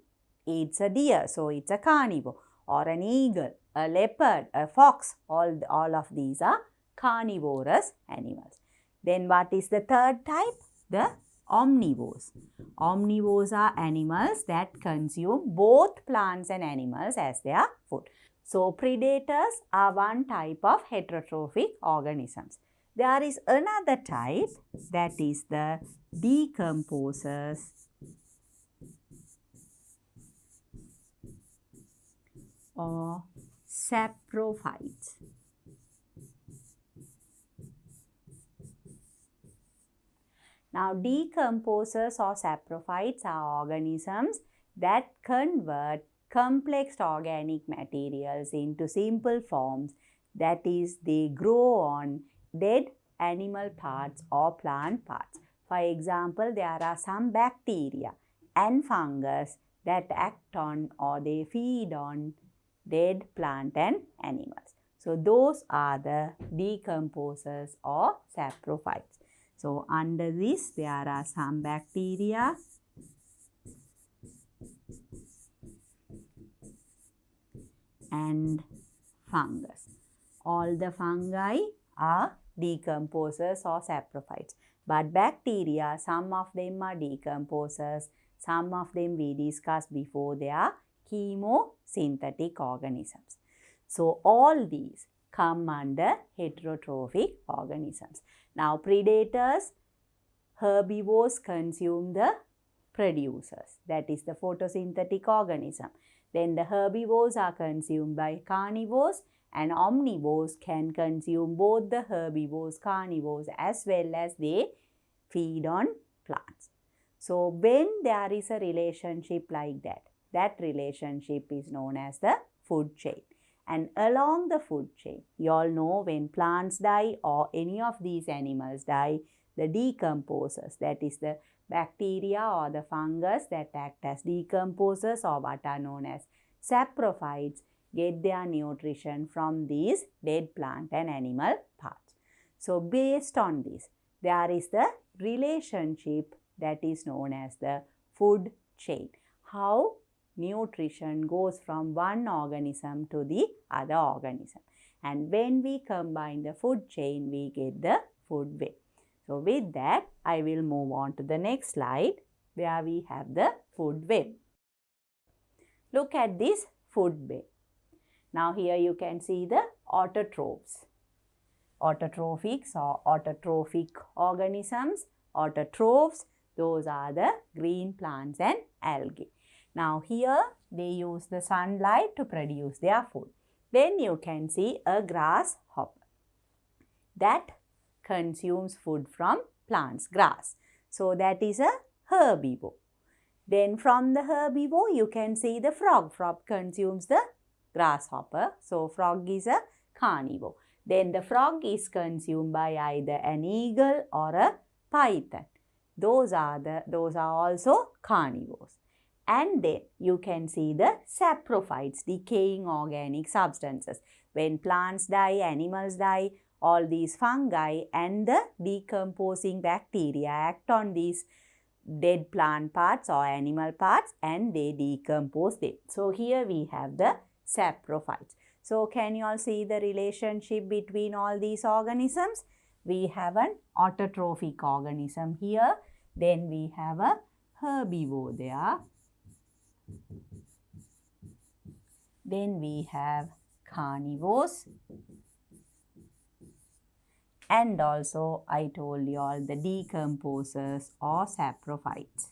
eats a deer, so it's a carnivore. Or an eagle, a leopard, a fox, all of these are carnivorous animals. Then what is the third type? The omnivores. Omnivores are animals that consume both plants and animals as their food. So, predators are one type of heterotrophic organisms. There is another type, that is the decomposers or saprophytes. Now, decomposers or saprophytes are organisms that convert complex organic materials into simple forms, that is, they grow on dead animal parts or plant parts. For example, there are some bacteria and fungus that act on or they feed on dead plant and animals. So, those are the decomposers or saprophytes. So, under this there are some bacteria and fungus. All the fungi are decomposers or saprophytes. But bacteria, some of them are decomposers, some of them we discussed before, they are chemosynthetic organisms. So, all these come under heterotrophic organisms. Now, predators, herbivores consume the producers, that is the photosynthetic organism. Then the herbivores are consumed by carnivores, and omnivores can consume both the herbivores, carnivores, as well as they feed on plants. So, when there is a relationship like that, that relationship is known as the food chain. And along the food chain, you all know when plants die or any of these animals die, the decomposers, that is the bacteria or the fungus that act as decomposers or what are known as saprophytes, get their nutrition from these dead plant and animal parts. So, based on this, there is the relationship that is known as the food chain. How nutrition goes from one organism to the other organism. And when we combine the food chain, we get the food web. So, with that, I will move on to the next slide where we have the food web. Look at this food web. Now, here you can see the autotrophs. Autotrophics or autotrophic organisms. Autotrophs, those are the green plants and algae. Now, here they use the sunlight to produce their food. Then you can see a grasshopper that consumes food from plants, grass. So, that is a herbivore. Then from the herbivore, you can see the frog. Frog consumes the grasshopper. So, frog is a carnivore. Then the frog is consumed by either an eagle or a python. Those are also carnivores. And then you can see the saprophytes, decaying organic substances. When plants die, animals die, all these fungi and the decomposing bacteria act on these dead plant parts or animal parts and they decompose them. So, here we have the saprophytes. So, can you all see the relationship between all these organisms? We have an autotrophic organism here. Then we have a herbivore there. Then we have carnivores. And also I told you all the decomposers or saprophytes.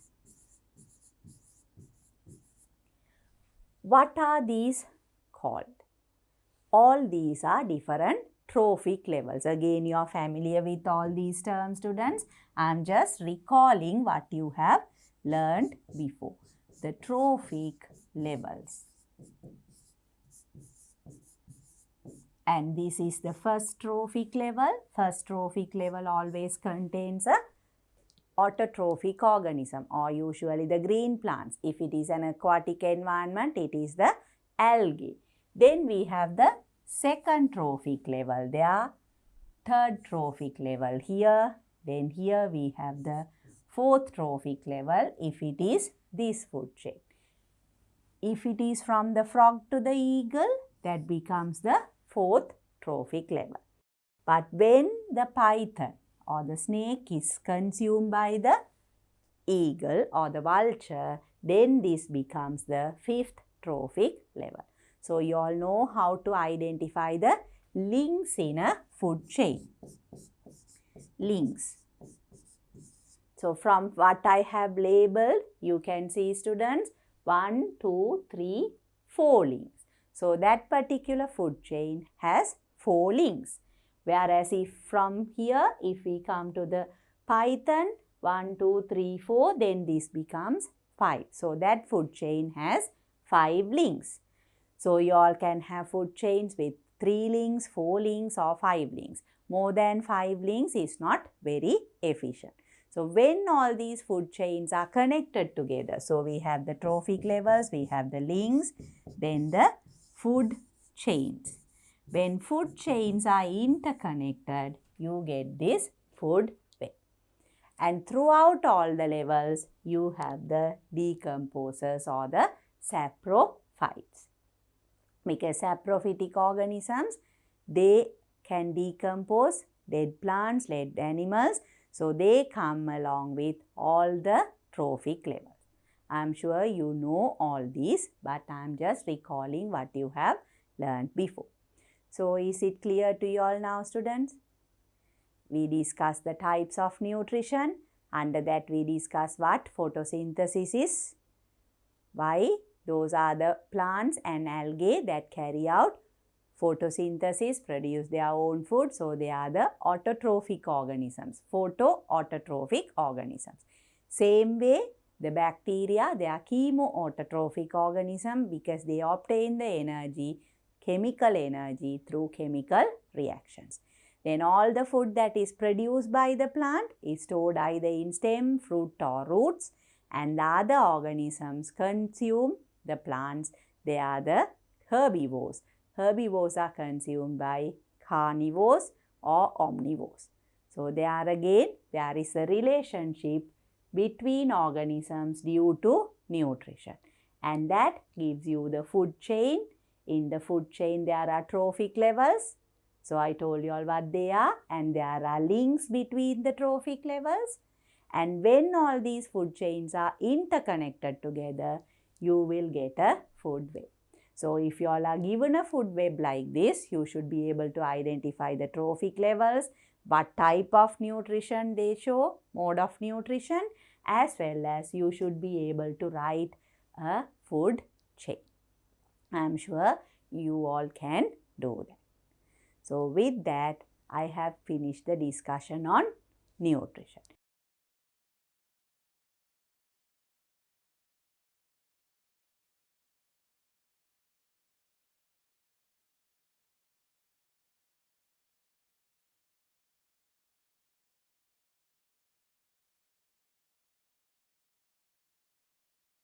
What are these called? All these are different trophic levels. Again, you are familiar with all these terms, students. I am just recalling what you have learned before. The trophic levels. And this is the first trophic level. First trophic level always contains a autotrophic organism, or usually the green plants. If it is an aquatic environment, it is the algae. Then we have the second trophic level there, third trophic level here. Then here we have the fourth trophic level if it is this food chain. If it is from the frog to the eagle, that becomes the fourth trophic level. But when the python or the snake is consumed by the eagle or the vulture, then this becomes the fifth trophic level. So, you all know how to identify the links in a food chain. Links. So, from what I have labeled, you can see, students, 1, 2, 3, 4 links. So, that particular food chain has 4 links. Whereas, if from here, if we come to the python, 1, 2, 3, 4, then this becomes 5. So, that food chain has 5 links. So, you all can have food chains with 3 links, 4 links or 5 links. More than 5 links is not very efficient. So, when all these food chains are connected together, so we have the trophic levels, we have the links, then the food chains. When food chains are interconnected, you get this food web. And throughout all the levels, you have the decomposers or the saprophytes. Because saprophytic organisms, they can decompose dead plants, dead animals. So, they come along with all the trophic levels. I am sure you know all these, but I am just recalling what you have learned before. So, is it clear to you all now, students? We discussed the types of nutrition. Under that, we discussed what photosynthesis is. Why? Those are the plants and algae that carry out photosynthesis, produce their own food. So, they are the autotrophic organisms, photoautotrophic organisms. Same way, the bacteria, they are chemoautotrophic organisms because they obtain the energy, chemical energy through chemical reactions. Then all the food that is produced by the plant is stored either in stem, fruit or roots, and the other organisms consume the plants. They are the herbivores. Herbivores are consumed by carnivores or omnivores. So, there again, there is a relationship between organisms due to nutrition, and that gives you the food chain. In the food chain, there are trophic levels. So, I told you all what they are, and there are links between the trophic levels. And when all these food chains are interconnected together, you will get a food web. So, if you all are given a food web like this, you should be able to identify the trophic levels, what type of nutrition they show, mode of nutrition, as well as you should be able to write a food chain. I am sure you all can do that. So, with that, I have finished the discussion on nutrition.